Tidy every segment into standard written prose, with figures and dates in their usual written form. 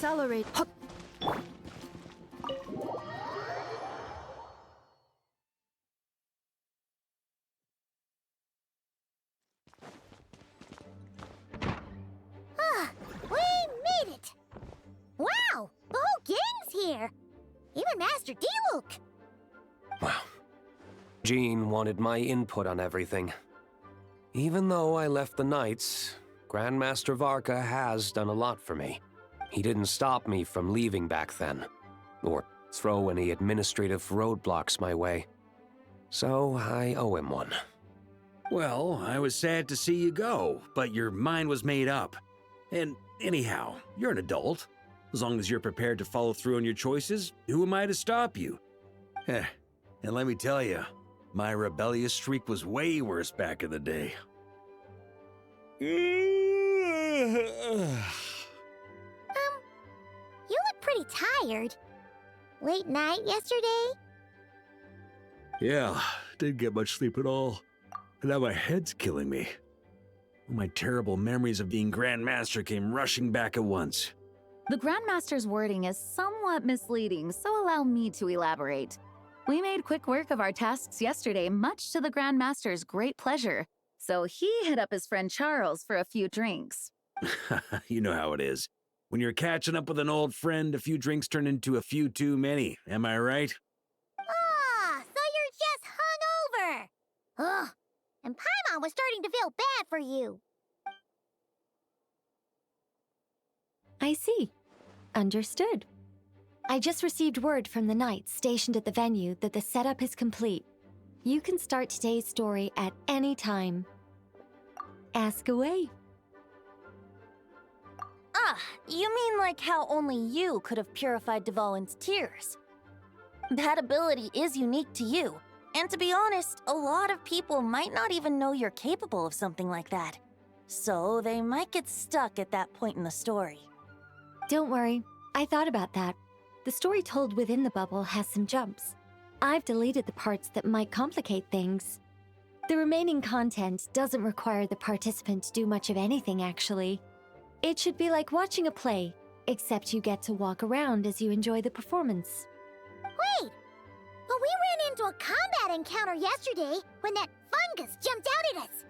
accelerate. We made it! Wow! The whole gang's here! Even Master D-Luke! Wow. Jean wanted my input on everything. Even though I left the Knights, Grandmaster Varka has done a lot for me. He didn't stop me from leaving back then, or throw any administrative roadblocks my way. So I owe him one. Well, I was sad to see you go, but your mind was made up. And anyhow, you're an adult. As long as you're prepared to follow through on your choices, who am I to stop you? And let me tell you, my rebellious streak was way worse back in the day. You look pretty tired. Late night yesterday? Yeah, didn't get much sleep at all. And now my head's killing me. My terrible memories of being Grandmaster came rushing back at once. The Grandmaster's wording is somewhat misleading, so allow me to elaborate. We made quick work of our tasks yesterday, much to the Grandmaster's great pleasure, so he hit up his friend Charles for a few drinks. You know how it is. When you're catching up with an old friend, a few drinks turn into a few too many, am I right? Ah, so you're just hungover! Ugh, and Paimon was starting to feel bad for you. I see. Understood. I just received word from the Knights stationed at the venue that the setup is complete. You can start today's story at any time. Ask away. Ah, you mean like how only you could have purified Dvalin's tears? That ability is unique to you, and to be honest, a lot of people might not even know you're capable of something like that. So they might get stuck at that point in the story. Don't worry, I thought about that. The story told within the bubble has some jumps. I've deleted the parts that might complicate things. The remaining content doesn't require the participant to do much of anything, actually. It should be like watching a play, except you get to walk around as you enjoy the performance. Wait! But we ran into a combat encounter yesterday when that fungus jumped out at us!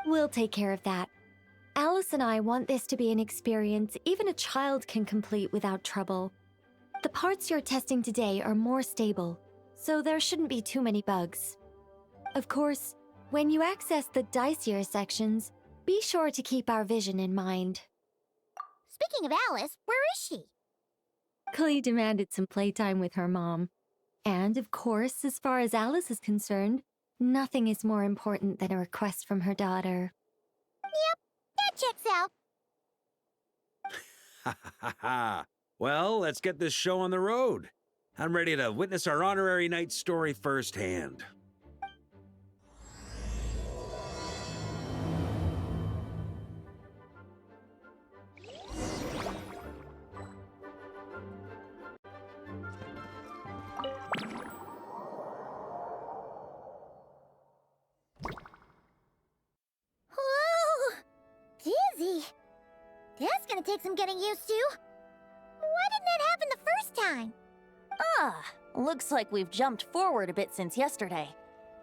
We'll take care of that. Alice and I want this to be an experience even a child can complete without trouble. The parts you're testing today are more stable, so there shouldn't be too many bugs. Of course, when you access the dicier sections, be sure to keep our vision in mind. Speaking of Alice, where is she? Klee demanded some playtime with her mom. And of course, as far as Alice is concerned, nothing is more important than a request from her daughter. Yep, that checks out. Ha ha ha ha. Well, let's get this show on the road. I'm ready to witness our honorary knight story firsthand. Whoa! Dizzy. That's gonna take some getting used to. Why didn't that happen the first time? Ah, looks like we've jumped forward a bit since yesterday.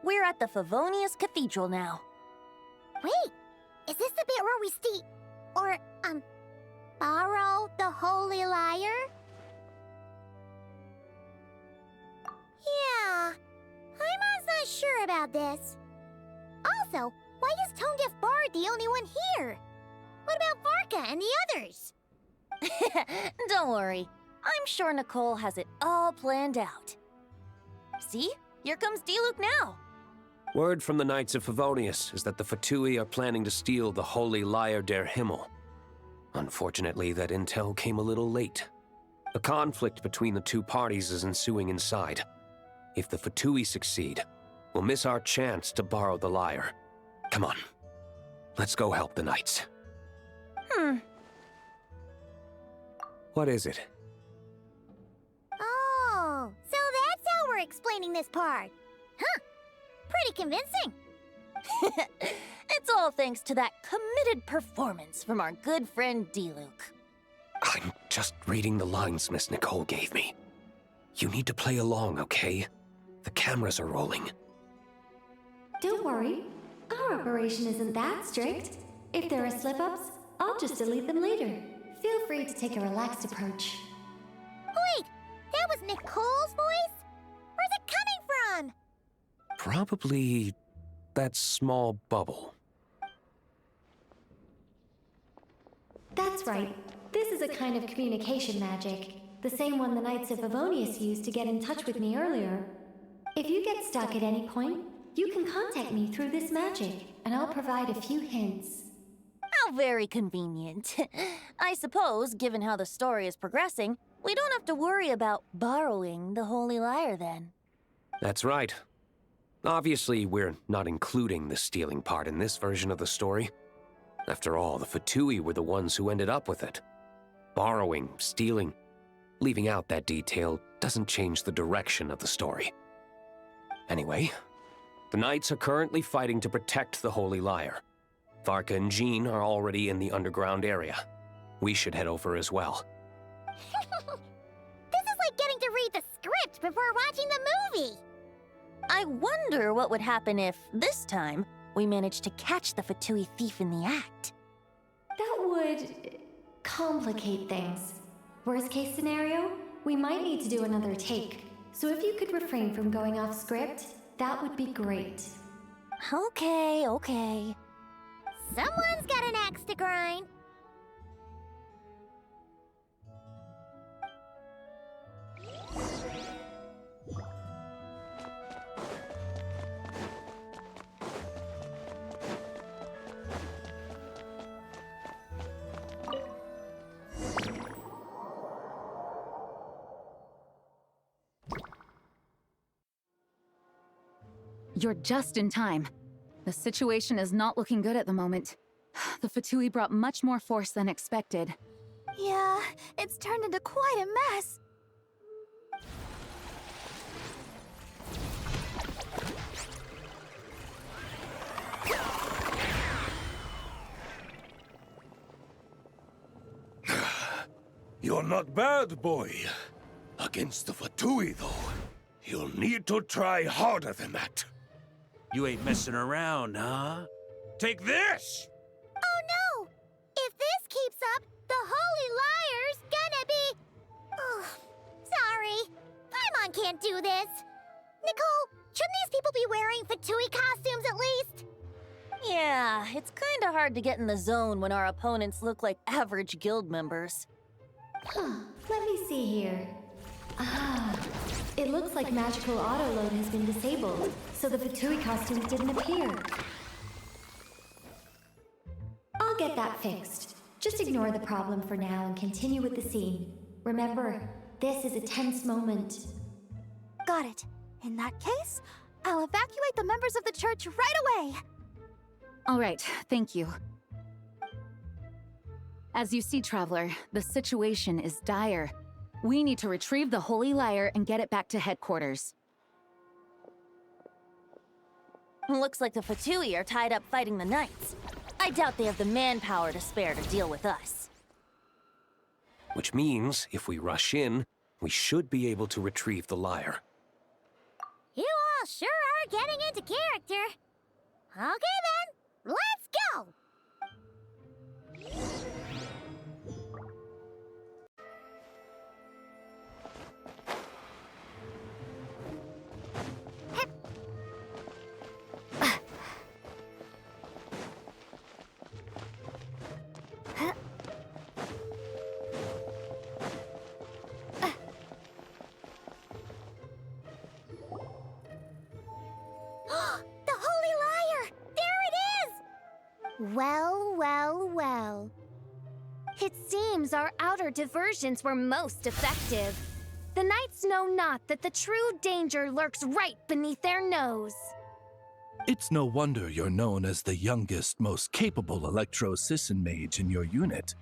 We're at the Favonius Cathedral now. Wait, is this the bit where we steal... or, borrow the Holy Lyre? Yeah, I'm not sure about this. Also, why is Tone Deaf Bard the only one here? What about Varka and the others? Don't worry. I'm sure Nicole has it all planned out. See? Here comes D-Luke now. Word from the Knights of Favonius is that the Fatui are planning to steal the Holy Lyre der Himmel. Unfortunately, that intel came a little late. A conflict between the two parties is ensuing inside. If the Fatui succeed, we'll miss our chance to borrow the lyre. Come on, let's go help the Knights. What is it? Oh, so that's how we're explaining this part. Huh, pretty convincing. It's all thanks to that committed performance from our good friend D-Luke. I'm Just reading the lines Miss Nicole gave me. You need to play along, okay? The cameras are rolling. Don't worry. Our operation isn't that strict. If there are slip-ups, I'll just delete them later. Feel free to take a relaxed approach. Wait, that was Nicole's voice? Where's it coming from? Probably that small bubble. That's right. This is a kind of communication magic. The same one the Knights of Favonius used to get in touch with me earlier. If you get stuck at any point, you can contact me through this magic, and I'll provide a few hints. How very convenient. I suppose, given how the story is progressing, we don't have to worry about borrowing the Holy Lyre then. That's right. Obviously, we're not including the stealing part in this version of the story. After all, the Fatui were the ones who ended up with it. Borrowing, stealing, leaving out that detail doesn't change the direction of the story. Anyway, the Knights are currently fighting to protect the Holy Lyre. Varka and Jean are already in the underground area. We should head over as well. This is like getting to read the script before watching the movie. I wonder what would happen if, this time, we managed to catch the Fatui thief in the act. That would complicate things. Worst case scenario, we might need to do another take. So if you could refrain from going off script, that would be great. Okay. Someone's got an axe to grind. You're just in time. The situation is not looking good at the moment. The Fatui brought much more force than expected. Yeah, it's turned into quite a mess. You're not bad, boy. Against the Fatui, though, you'll need to try harder than that. You ain't messing around, huh? Take this! Oh no! If this keeps up, the Holy Lyre's gonna be... Oh, sorry. Paimon can't do this. Nicole, shouldn't these people be wearing Fatui costumes at least? Yeah, it's kinda hard to get in the zone when our opponents look like average guild members. Let me see here. It looks like magical autoload has been disabled, so the Fatui costumes didn't appear. I'll get that fixed. Just ignore the problem for now and continue with the scene. Remember, this is a tense moment. Got it. In that case, I'll evacuate the members of the church right away. All right, thank you. As you see, Traveler, the situation is dire. We need to retrieve the Holy Lyre and get it back to headquarters. Looks like the Fatui are tied up fighting the Knights. I doubt they have the manpower to spare to deal with us. Which means, if we rush in, we should be able to retrieve the lyre. You all sure are getting into character. Okay then, let's go! The Holy Lyre! There it is! Well. It seems our outer diversions were most effective. The Knights know not that the true danger lurks right beneath their nose. It's no wonder you're known as the youngest, most capable Electro-Sisson mage in your unit.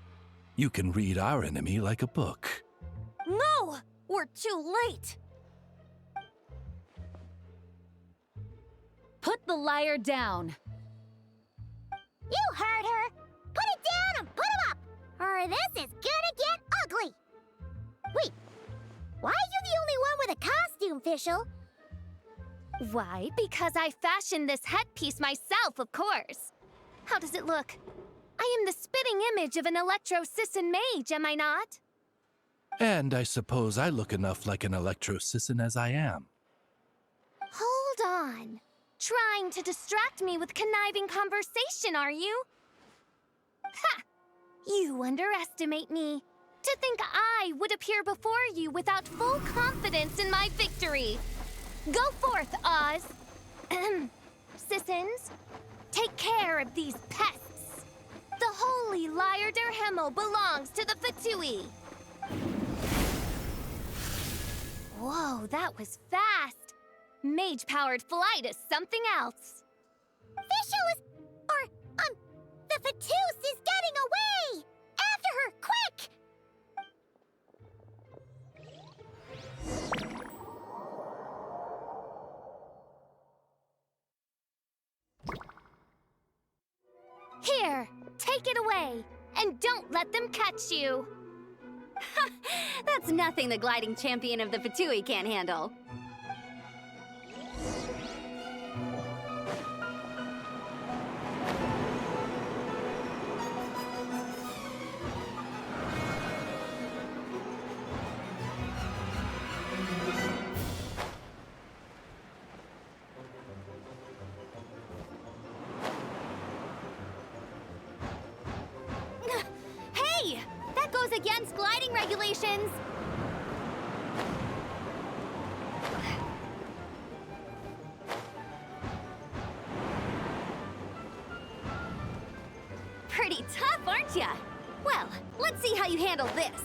You can read our enemy like a book. No! We're too late! Put the lyre down! You heard her! Put it down and put him up! Or this is gonna get ugly! Wait, why are you the only one with a costume, Fischl? Why? Because I fashioned this headpiece myself, of course. How does it look? I am the spitting image of an electro-sisson mage, am I not? And I suppose I look enough like an electro-sisson as I am. Hold on. Trying to distract me with conniving conversation, are you? Ha! You underestimate me. To think I would appear before you without full confidence in my victory. Go forth, Oz. Sissons, take care of these pests. The holy Lyre der Himmel belongs to the Fatui. Whoa, that was fast. Mage-powered flight is something else. Fischl is... the Fatus is getting away! After her, quick! Here, take it away, and don't let them catch you. That's nothing the gliding champion of the Fatui can't handle. Hey! That goes against gliding regulations! Pretty tough, aren't ya? Well, let's see how you handle this.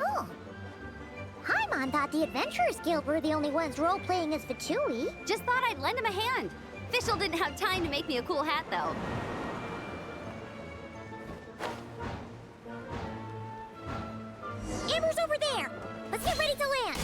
Oh. Paimon thought the Adventurers Guild were the only ones role-playing as Fatui. Just thought I'd lend him a hand. Fischl didn't have time to make me a cool hat, though. Amber's over there! Let's get ready to land!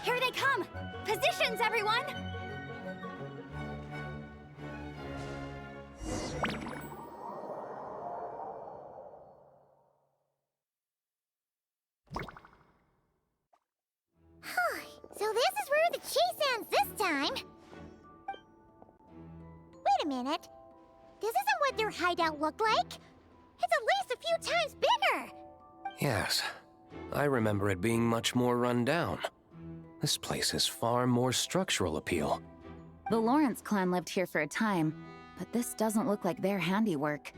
Here they come! Positions, everyone! So this is where the chase ends this time. Wait a minute. This isn't what their hideout looked like. It's at least a few times bigger. Yes, I remember it being much more run down. This place has far more structural appeal. The Lawrence clan lived here for a time, but this doesn't look like their handiwork.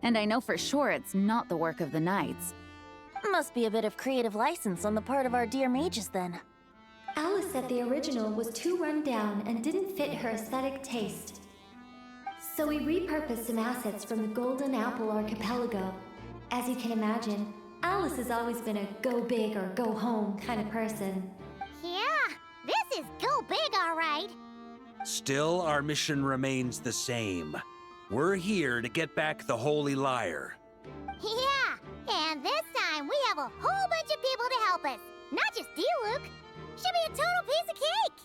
And I know for sure it's not the work of the Knights. Must be a bit of creative license on the part of our dear mages, then. Alice said the original was too run down and didn't fit her aesthetic taste. So we repurposed some assets from the Golden Apple Archipelago. As you can imagine, Alice has always been a go big or go home kind of person. Yeah, this is go big, all right. Still, our mission remains the same. We're here to get back the Holy Lyre. Yeah, and this time we have a whole bunch of people to help us. Not just you, Luke. Should be a total piece of cake.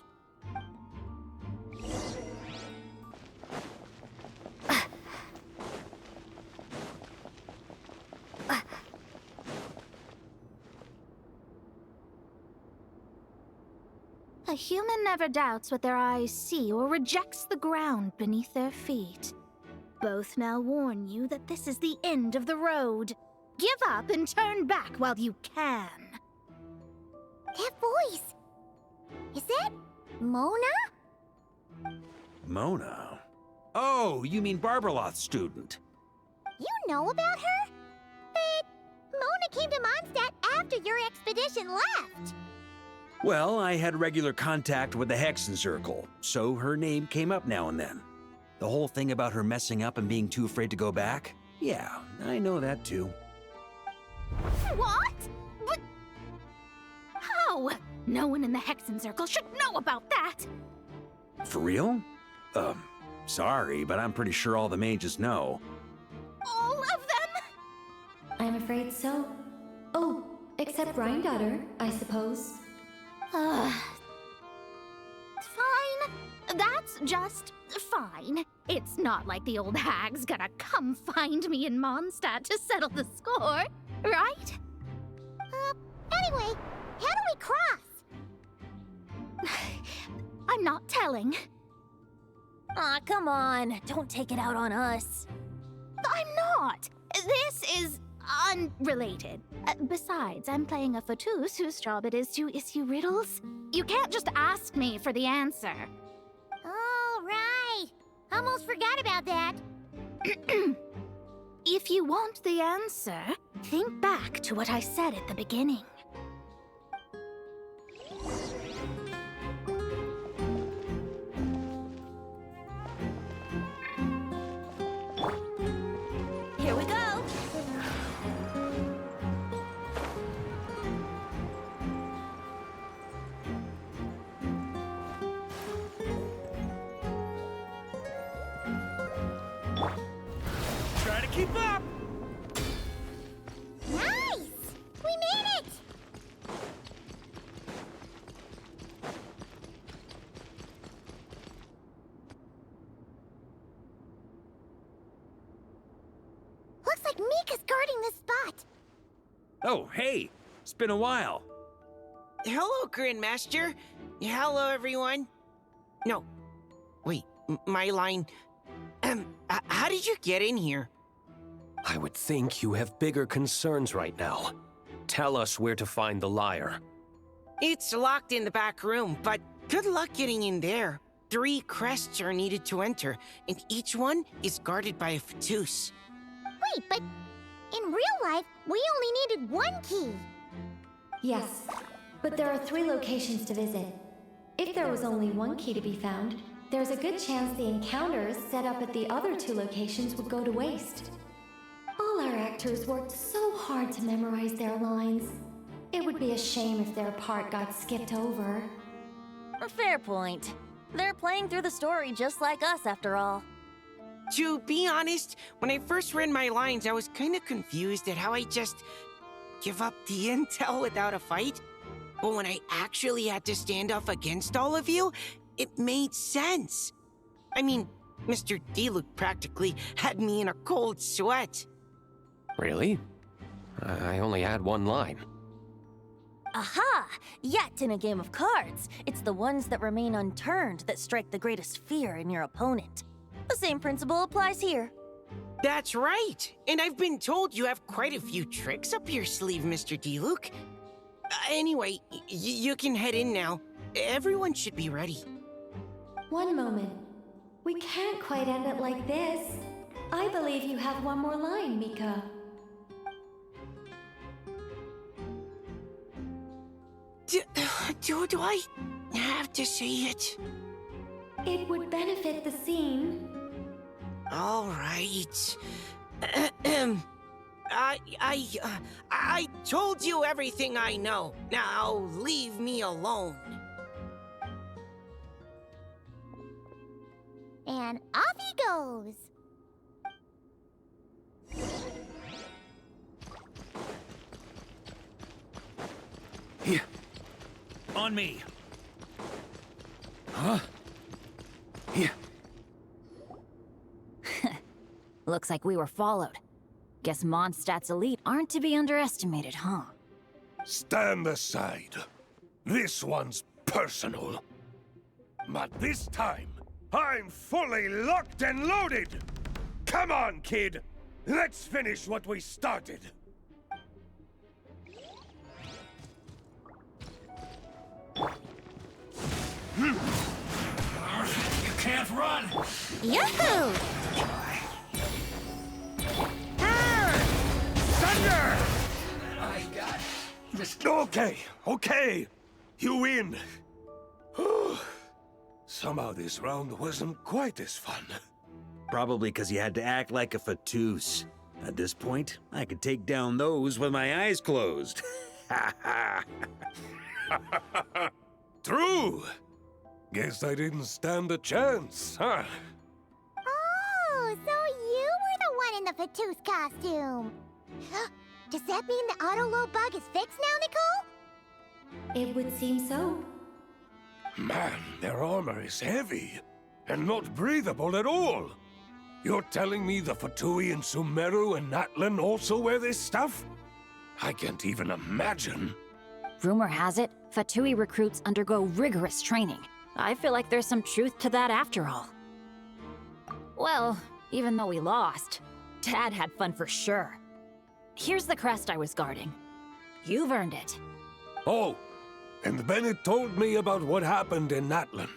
A human never doubts what their eyes see or rejects the ground beneath their feet. Both now warn you that this is the end of the road. Give up and turn back while you can. That voice. Is that Mona? Mona? Oh, you mean Barbarloth's student. You know about her? But Mona came to Mondstadt after your expedition left. Well, I had regular contact with the Hexen Circle, so her name came up now and then. The whole thing about her messing up and being too afraid to go back? Yeah, I know that too. What? But... how? No one in the Hexen Circle should know about that! For real? Sorry, but I'm pretty sure all the mages know. All of them? I'm afraid so. Oh, except Granddaughter, I suppose. Fine. That's just fine. It's not like the old hag's gonna come find me in Mondstadt to settle the score, right? Anyway, how do we cross? I'm not telling. Aw, come on. Don't take it out on us. I'm not. This is unrelated. Besides, I'm playing a fatus whose job it is to issue riddles. You can't just ask me for the answer. Oh, right. Almost forgot about that. If you want the answer, think back to what I said at the beginning. Here we go. Try to keep up! Nice! We made it! Looks like Mika's guarding this spot. Oh, hey! It's been a while. Hello, Grandmaster. Hello, everyone. No. Wait, my line... how did you get in here? I would think you have bigger concerns right now. Tell us where to find the lyre. It's locked in the back room, but good luck getting in there. 3 crests are needed to enter, and each one is guarded by a fatus. Wait, but in real life, we only needed 1 key. Yes, but there are 3 locations to visit. If there was only 1 key to be found, there's a good chance the encounters set up at the other 2 locations would go to waste. All our actors worked so hard to memorize their lines. It would be a shame if their part got skipped over. A fair point. They're playing through the story just like us, after all. To be honest, when I first read my lines, I was kind of confused at how I just give up the intel without a fight. But when I actually had to stand up against all of you, it made sense. I mean, Mr. Diluc practically had me in a cold sweat. Really? I only had 1 line. Aha! Yet in a game of cards, it's the ones that remain unturned that strike the greatest fear in your opponent. The same principle applies here. That's right. And I've been told you have quite a few tricks up your sleeve, Mr. Diluc. Anyway, you can head in now. Everyone should be ready. One moment. We can't quite end it like this. I believe you have 1 more line, Mika. Do I have to say it? It would benefit the scene. All right. I told you everything I know. Now leave me alone. And off he goes. Here. On me. Huh? Here. Looks like we were followed. Guess Mondstadt's elite aren't to be underestimated, huh? Stand aside. This one's personal. But this time, I'm fully locked and loaded! Come on, kid! Let's finish what we started! You can't run! Yahoo! Thunder! I got this. Okay. You win. Somehow this round wasn't quite as fun. Probably because you had to act like a fatus. At this point, I could take down those with my eyes closed. Ha ha! True! Guess I didn't stand a chance, huh? Oh, so you were the one in the Fatou's costume. Does that mean the auto-load bug is fixed now, Nicole? It would seem so. Man, their armor is heavy and not breathable at all. You're telling me the Fatui and Sumeru and Natlan also wear this stuff? I can't even imagine. Rumor has it, Fatui recruits undergo rigorous training. I feel like there's some truth to that after all. Well, even though we lost, Dad had fun for sure. Here's the crest I was guarding. You've earned it. Oh, and Bennett told me about what happened in Natlan.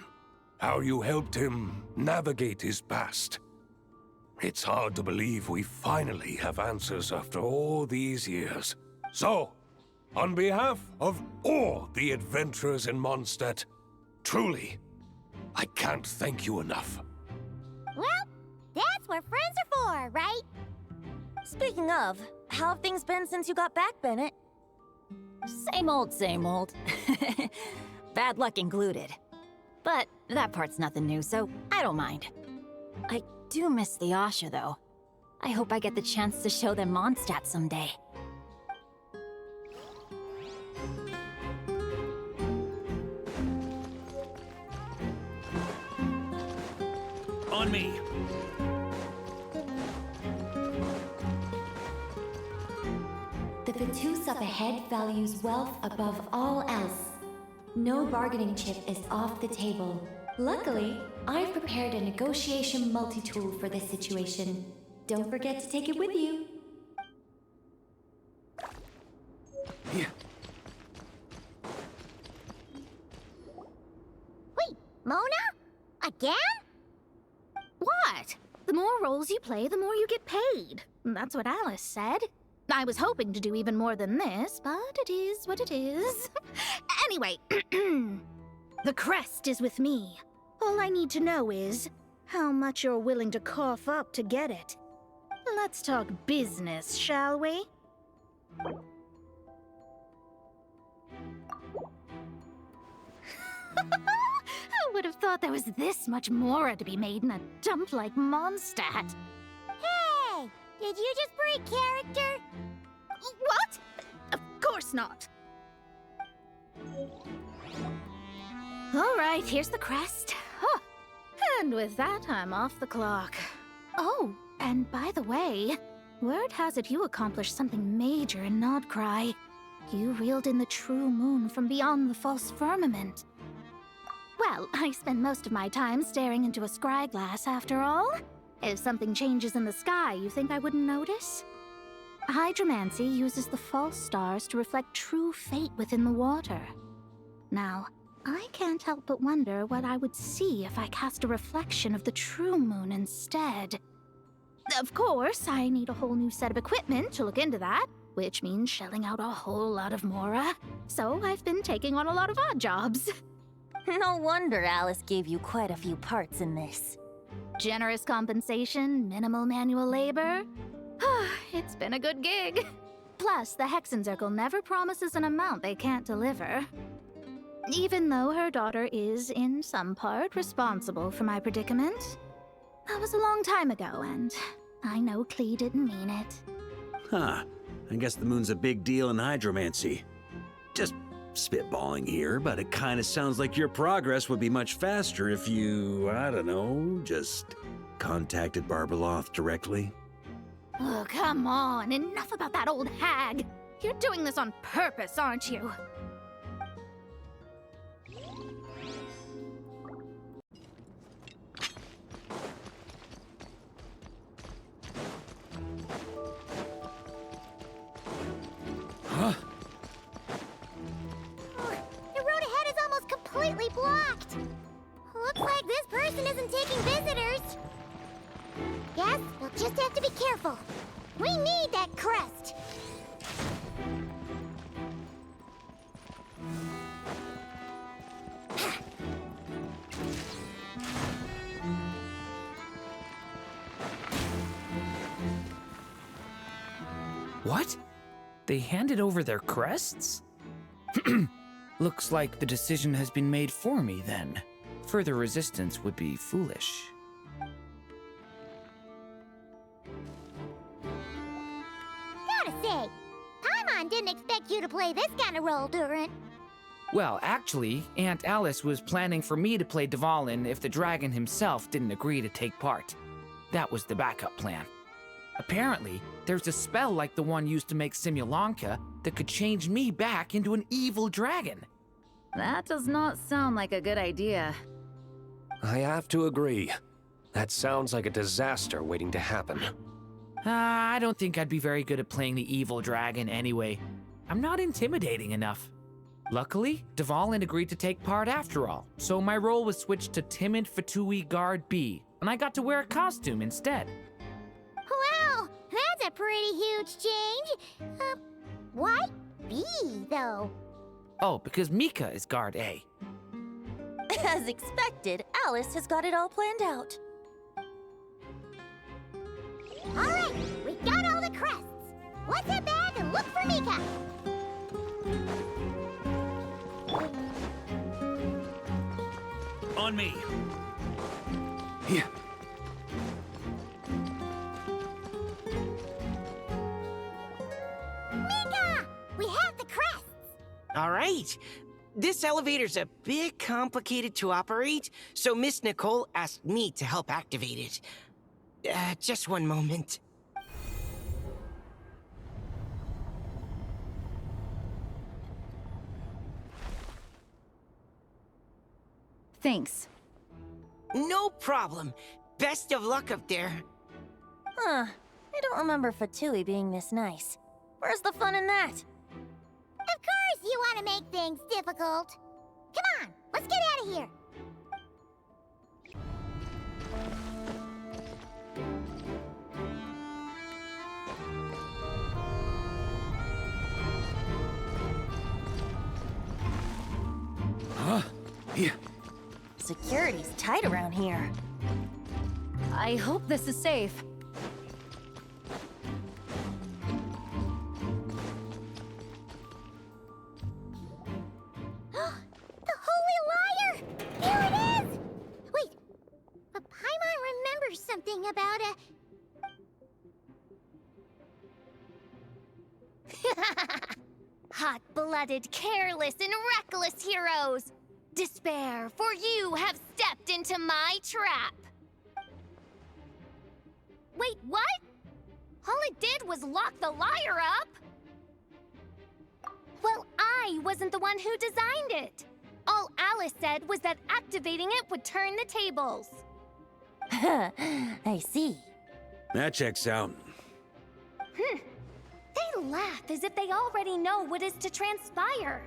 How you helped him navigate his past. It's hard to believe we finally have answers after all these years. So, on behalf of all the adventurers in Mondstadt, truly, I can't thank you enough. Well, that's what friends are for, right? Speaking of, how have things been since you got back, Bennett? Same old, same old. Bad luck included. But that part's nothing new, so I don't mind. I do miss the Asha, though. I hope I get the chance to show them Mondstadt someday. On me! The Fatus up ahead values wealth above all else. No bargaining chip is off the table. Luckily, I've prepared a negotiation multi-tool for this situation. Don't forget to take it with you. Yeah. Wait, Mona? Again? What? The more roles you play, the more you get paid. That's what Alice said. I was hoping to do even more than this, but it is what it is. Anyway, the crest is with me. All I need to know is how much you're willing to cough up to get it. Let's talk business, shall we? I would have thought there was this much more to be made in a dump like Mondstadt. Hey! Did you just break character? What? Of course not. All right, here's the crest. Huh. And with that, I'm off the clock. Oh, and by the way, word has it you accomplished something major in Nodcry. You reeled in the true moon from beyond the false firmament. Well, I spend most of my time staring into a scry glass after all. If something changes in the sky, you think I wouldn't notice? Hydromancy uses the false stars to reflect true fate within the water. Now, I can't help but wonder what I would see if I cast a reflection of the true moon instead. Of course, I need a whole new set of equipment to look into that, which means shelling out a whole lot of mora. So I've been taking on a lot of odd jobs. No wonder Alice gave you quite a few parts in this. Generous compensation, minimal manual labor. It's been a good gig. Plus, the Hexen Circle never promises an amount they can't deliver. Even though her daughter is, in some part, responsible for my predicament. That was a long time ago, and I know Klee didn't mean it. Huh. I guess the moon's a big deal in hydromancy. Just spitballing here, but it kind of sounds like your progress would be much faster if you, I don't know, just contacted Barbeloth directly. Oh, come on. Enough about that old hag. You're doing this on purpose, aren't you? Huh? The road ahead is almost completely blocked. Looks like this person isn't taking visitors. Guess we'll just have to be careful. We need that crest. What? They handed over their crests? Looks like the decision has been made for me then. Further resistance would be foolish. Gotta say, Paimon didn't expect you to play this kind of role, Durant. Well, actually, Aunt Alice was planning for me to play Dvalin if the dragon himself didn't agree to take part. That was the backup plan. Apparently, there's a spell like the one used to make Simulanka that could change me back into an evil dragon. That does not sound like a good idea. I have to agree. That sounds like a disaster waiting to happen. I don't think I'd be very good at playing the evil dragon anyway. I'm not intimidating enough. Luckily, Dvalin agreed to take part after all, so my role was switched to timid Fatui Guard B, and I got to wear a costume instead. Wow, that's a pretty huge change. Why B, though? Oh, because Mika is Guard A. As expected, Alice has got it all planned out. All right, we got all the crests. Let's head back and look for Mika. On me. Yeah. Mika! We have the crests! All right. This elevator's a bit complicated to operate, so Miss Nicole asked me to help activate it. Just one moment. Thanks. No problem. Best of luck up there. Huh. I don't remember Fatui being this nice. Where's the fun in that? Of course you want to make things difficult. Come on, let's get out of here. Huh? Yeah. Security's tight around here. I hope this is safe. The Holy Liar! Here it is! Wait, but Paimon remembers something about a... Hot-blooded, careless, and reckless heroes! Despair, for you have stepped into my trap! Wait, what? All it did was lock the liar up! Well, I wasn't the one who designed it! All Alice said was that activating it would turn the tables. I see. That checks out. They laugh as if they already know what is to transpire.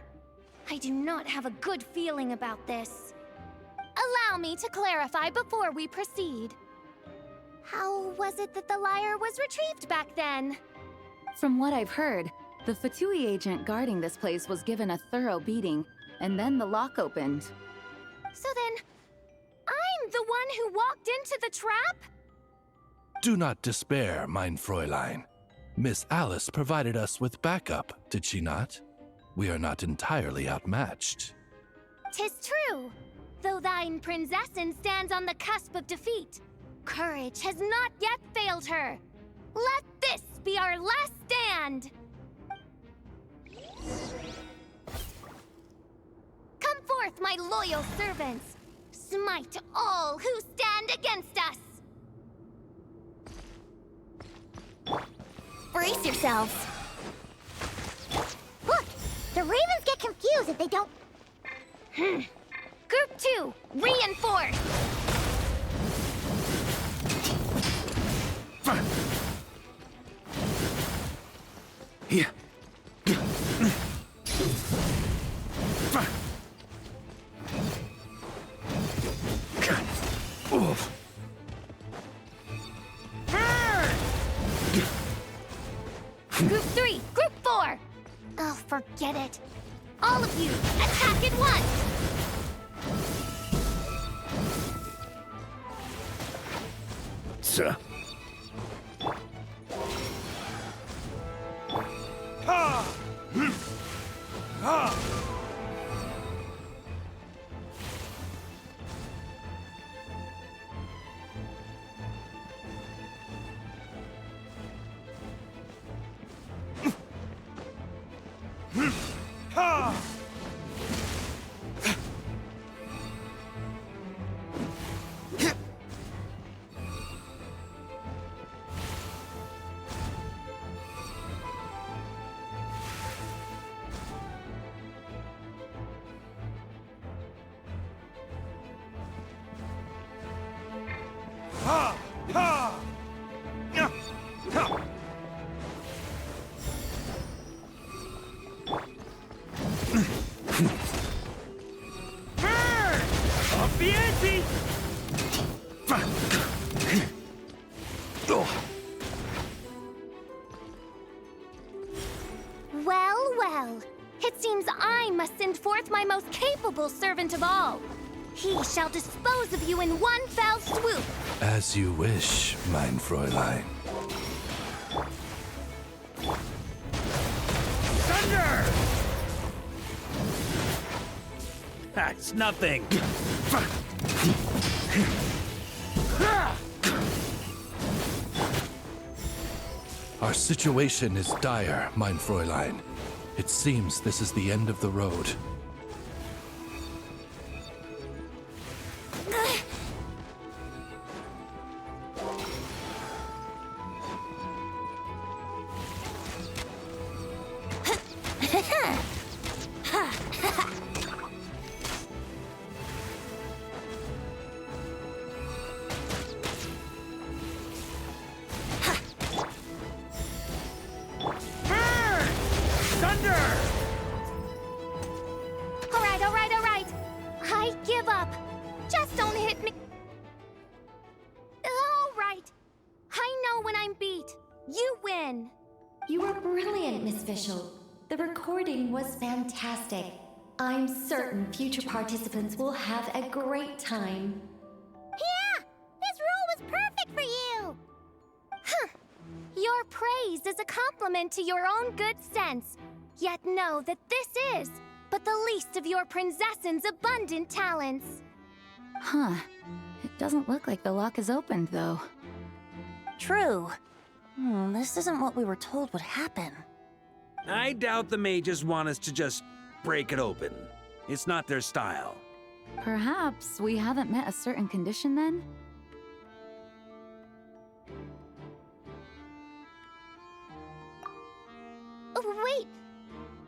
I do not have a good feeling about this. Allow me to clarify before we proceed. How was it that the liar was retrieved back then? From what I've heard, the Fatui agent guarding this place was given a thorough beating, and then the lock opened. So then, I'm the one who walked into the trap? Do not despair, mein Fräulein. Miss Alice provided us with backup, did she not? We are not entirely outmatched. 'Tis true. Though thine prinzessin stands on the cusp of defeat, courage has not yet failed her. Let this be our last stand! Come forth, my loyal servants! Smite all who stand against us! Brace yourselves. Look, the ravens get confused if they don't... Group 2, reinforce! Yeah. Group 3, Group 4! Oh, forget it. All of you, attack at once! Venti! Well, well. It seems I must send forth my most capable servant of all. He shall dispose of you in one fell swoop. As you wish, mein Fräulein. Thunder! That's nothing. Our situation is dire, mein Fräulein. It seems this is the end of the road. All right. I give up. Just don't hit me. All right. I know when I'm beat. You win. You were brilliant, Miss Fischl. The recording was fantastic. I'm certain future participants will have a great time. Yeah! This rule was perfect for you! Huh. Your praise is a compliment to your own good sense. Yet know that this is but the least of your princess's abundant talents. Huh. It doesn't look like the lock is opened, though. True. This isn't what we were told would happen. I doubt the mages want us to just break it open. It's not their style. Perhaps we haven't met a certain condition then? Oh, wait!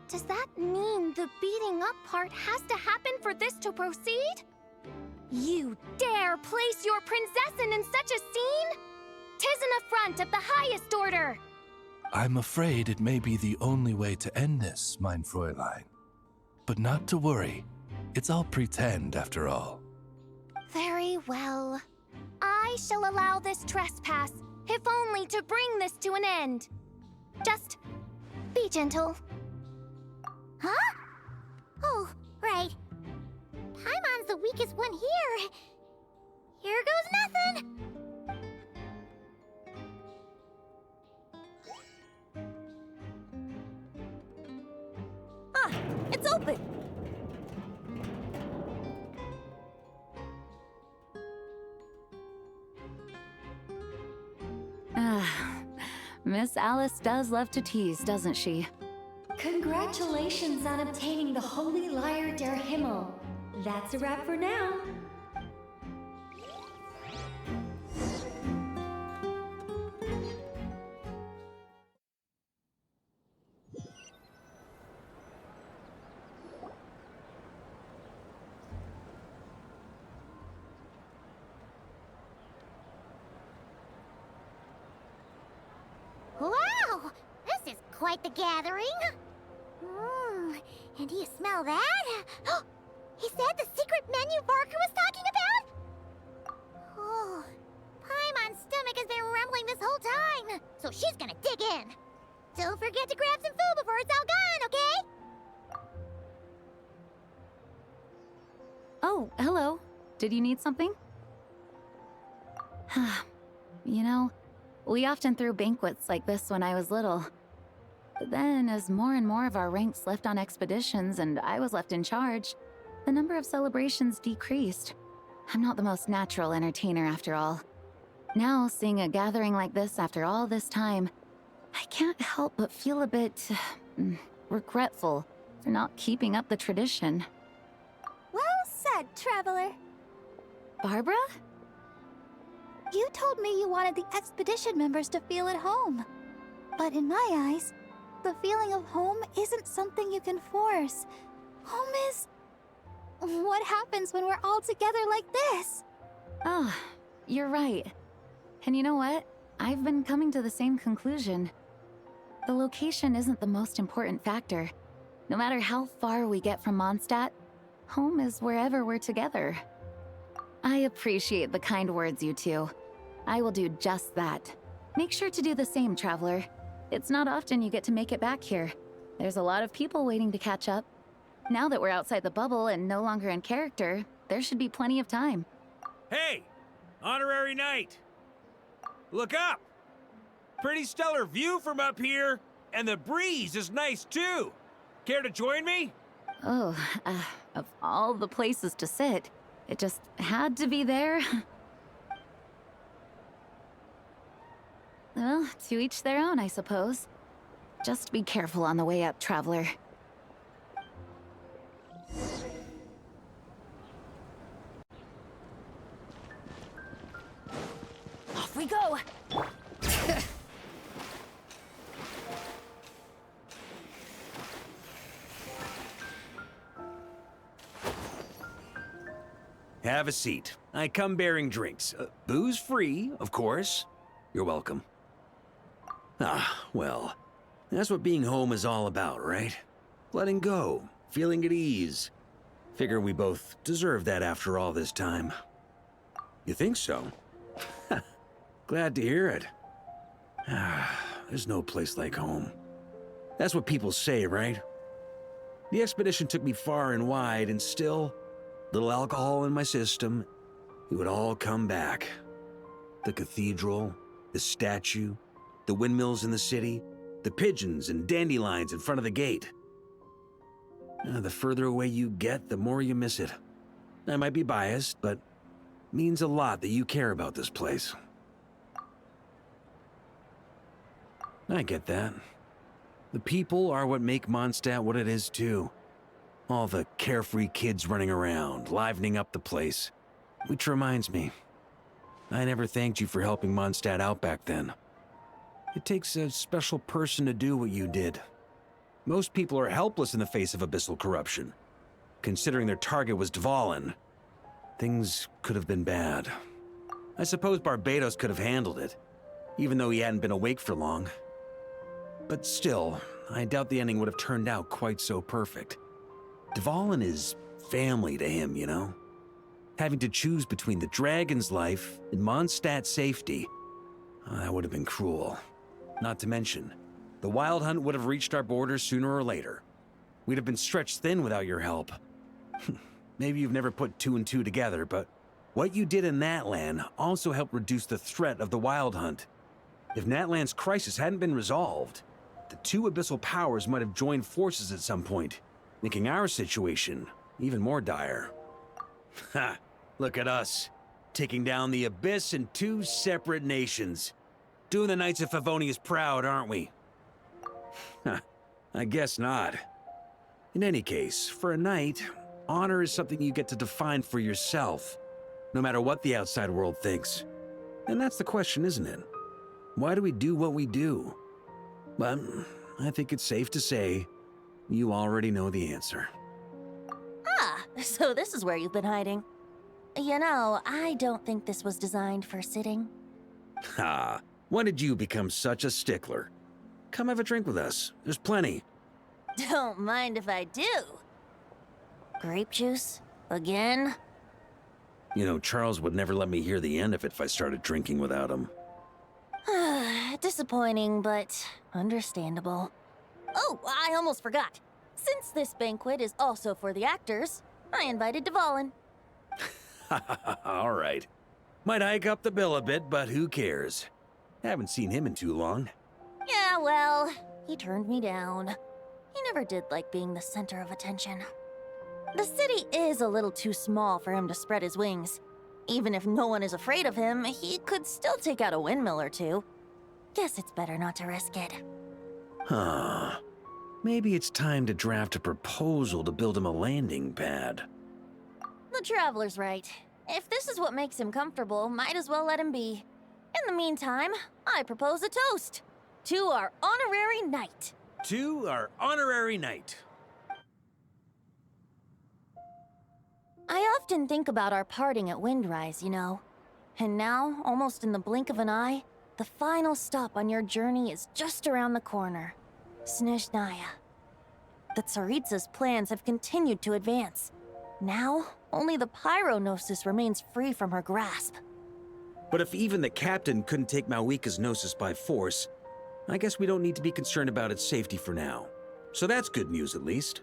Does that mean the beating up part has to happen for this to proceed? You dare place your princessin in such a scene? 'Tis an affront of the highest order! I'm afraid it may be the only way to end this, mein Fräulein. But not to worry. It's all pretend, after all. Very well. I shall allow this trespass, if only to bring this to an end. Just be gentle. Huh? Oh, right. Paimon's the weakest one here. Here goes nothing. Ah, it's open! Miss Alice does love to tease, doesn't she? Congratulations on obtaining the Holy Lyre der Himmel. That's a wrap for now. Wow! This is quite the gathering. And do you smell that? Is that the secret menu Varka was talking about? Oh, Paimon's stomach has been rumbling this whole time, so she's gonna dig in. Don't forget to grab some food before it's all gone, okay? Oh, hello. Did you need something? You know, we often threw banquets like this when I was little. But then, as more and more of our ranks left on expeditions and I was left in charge, the number of celebrations decreased. I'm not the most natural entertainer after all. Now, seeing a gathering like this after all this time, I can't help but feel a bit regretful for not keeping up the tradition. Well said, traveler. Barbara? You told me you wanted the expedition members to feel at home. But in my eyes, the feeling of home isn't something you can force. Home is... what happens when we're all together like this? Oh, you're right. And you know what? I've been coming to the same conclusion. The location isn't the most important factor. No matter how far we get from Mondstadt, home is wherever we're together. I appreciate the kind words, you two. I will do just that. Make sure to do the same, Traveler. It's not often you get to make it back here. There's a lot of people waiting to catch up. Now that we're outside the bubble and no longer in character, there should be plenty of time. Hey! Honorary Knight! Look up! Pretty stellar view from up here, and the breeze is nice too. Care to join me? Oh, of all the places to sit, it just had to be there. Well, to each their own, I suppose. Just be careful on the way up, Traveler. Off we go! Have a seat. I come bearing drinks. Booze free, of course. You're welcome. Ah, well, that's what being home is all about, right? Letting go, feeling at ease. Figure we both deserve that after all this time. You think so? Glad to hear it. There's no place like home. That's what people say, right? The expedition took me far and wide, and still, little alcohol in my system, it would all come back. The cathedral, the statue, the windmills in the city, the pigeons and dandelions in front of the gate. The further away you get, the more you miss it. I might be biased, but it means a lot that you care about this place. I get that. The people are what make Mondstadt what it is, too. All the carefree kids running around, livening up the place. Which reminds me, I never thanked you for helping Mondstadt out back then. It takes a special person to do what you did. Most people are helpless in the face of abyssal corruption. Considering their target was Dvalin, things could have been bad. I suppose Barbados could have handled it, even though he hadn't been awake for long. But still, I doubt the ending would have turned out quite so perfect. Dvalin is family to him, you know? Having to choose between the dragon's life and Mondstadt's safety, that would have been cruel. Not to mention, the Wild Hunt would have reached our borders sooner or later. We'd have been stretched thin without your help. Maybe you've never put two and two together, but what you did in Natlan also helped reduce the threat of the Wild Hunt. If Natlan's crisis hadn't been resolved, the two abyssal powers might have joined forces at some point, making our situation even more dire. Ha! Look at us, taking down the Abyss in two separate nations. Doing the Knights of Favonius proud, aren't we? I guess not. In any case, for a knight, honor is something you get to define for yourself, no matter what the outside world thinks. And that's the question, isn't it? Why do we do what we do? But I think it's safe to say you already know the answer. Ah, so this is where you've been hiding. You know, I don't think this was designed for sitting. Ha! When did you become such a stickler? Come have a drink with us. There's plenty. Don't mind if I do. Grape juice? Again? You know, Charles would never let me hear the end of it if I started drinking without him. Disappointing, but understandable. Oh, I almost forgot. Since this banquet is also for the actors, I invited Dvalin. All right. Might hike up the bill a bit, but who cares? Haven't seen him in too long. Yeah, well, he turned me down. He never did like being the center of attention. The city is a little too small for him to spread his wings. Even if no one is afraid of him, he could still take out a windmill or two. Guess it's better not to risk it. Huh. Maybe it's time to draft a proposal to build him a landing pad. The Traveler's right. If this is what makes him comfortable, might as well let him be. In the meantime, I propose a toast. To our honorary knight. To our honorary knight. I often think about our parting at Windrise, you know. And now, almost in the blink of an eye, the final stop on your journey is just around the corner. Snezhnaya. The Tsaritsa's plans have continued to advance. Now, only the pyronosis remains free from her grasp. But if even the captain couldn't take Malwika's gnosis by force, I guess we don't need to be concerned about its safety for now. So that's good news, at least.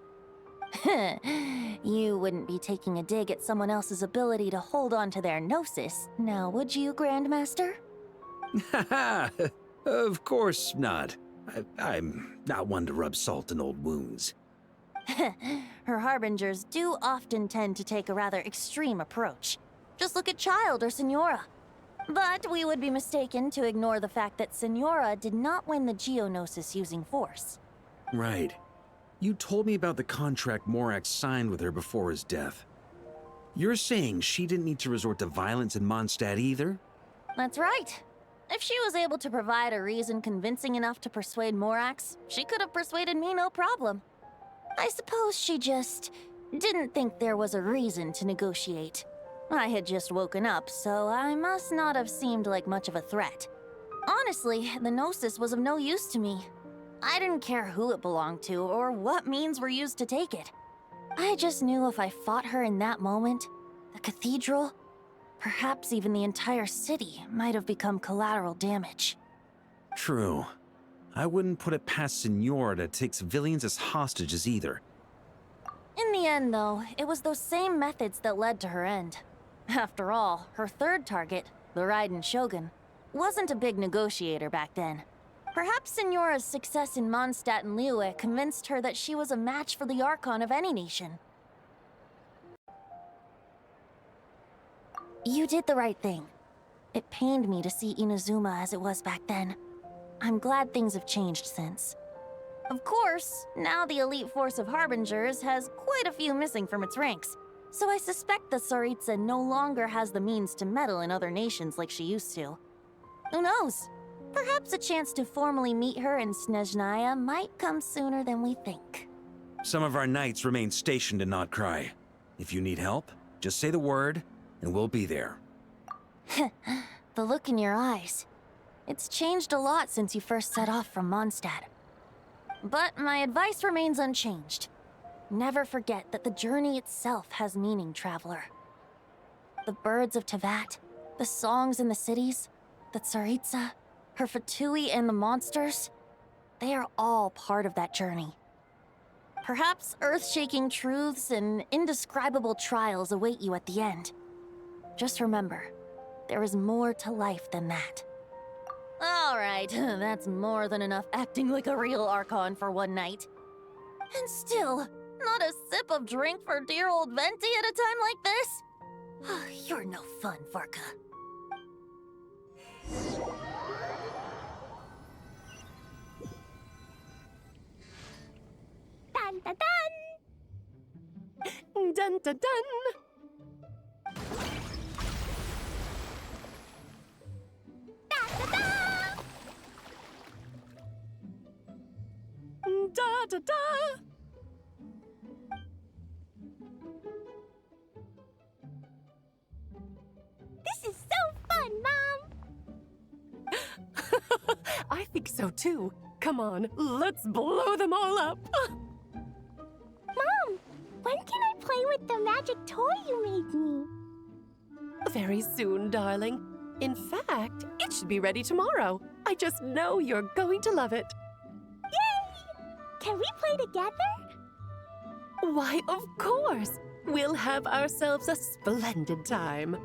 You wouldn't be taking a dig at someone else's ability to hold on to their gnosis, now would you, Grandmaster? Haha, of course not. I'm not one to rub salt in old wounds. Her harbingers do often tend to take a rather extreme approach. Just look at Child or Signora. But we would be mistaken to ignore the fact that Signora did not win the Geonosis using force. Right. You told me about the contract Morax signed with her before his death. You're saying she didn't need to resort to violence in Mondstadt either? That's right. If she was able to provide a reason convincing enough to persuade Morax, she could have persuaded me no problem. I suppose she just didn't think there was a reason to negotiate. I had just woken up, so I must not have seemed like much of a threat. Honestly, the Gnosis was of no use to me. I didn't care who it belonged to or what means were used to take it. I just knew if I fought her in that moment, the cathedral, perhaps even the entire city, might have become collateral damage. True. I wouldn't put it past Signora to take civilians as hostages either. In the end, though, it was those same methods that led to her end. After all, her third target, the Raiden Shogun, wasn't a big negotiator back then. Perhaps Signora's success in Mondstadt and Liyue convinced her that she was a match for the Archon of any nation. You did the right thing. It pained me to see Inazuma as it was back then. I'm glad things have changed since. Of course, now the elite force of Harbingers has quite a few missing from its ranks, so I suspect the Tsaritsa no longer has the means to meddle in other nations like she used to. Who knows? Perhaps a chance to formally meet her in Snezhnaya might come sooner than we think. Some of our knights remain stationed in Notcry. If you need help, just say the word, and we'll be there. The look in your eyes. It's changed a lot since you first set off from Mondstadt. But my advice remains unchanged. Never forget that the journey itself has meaning, traveler. The birds of Tevat, the songs in the cities, the Tsaritsa, her Fatui and the monsters, they are all part of that journey. Perhaps earth-shaking truths and indescribable trials await you at the end. Just remember, there is more to life than that. All right, that's more than enough acting like a real Archon for one night. And still, not a sip of drink for dear old Venti at a time like this? You're no fun, Varka. Dun dun dun! Dun dun dun! Da da da! This is so fun, Mom! I think so too. Come on, let's blow them all up! Mom, when can I play with the magic toy you made me? Very soon, darling. In fact, it should be ready tomorrow. I just know you're going to love it. Yay! Can we play together? Why, of course! We'll have ourselves a splendid time.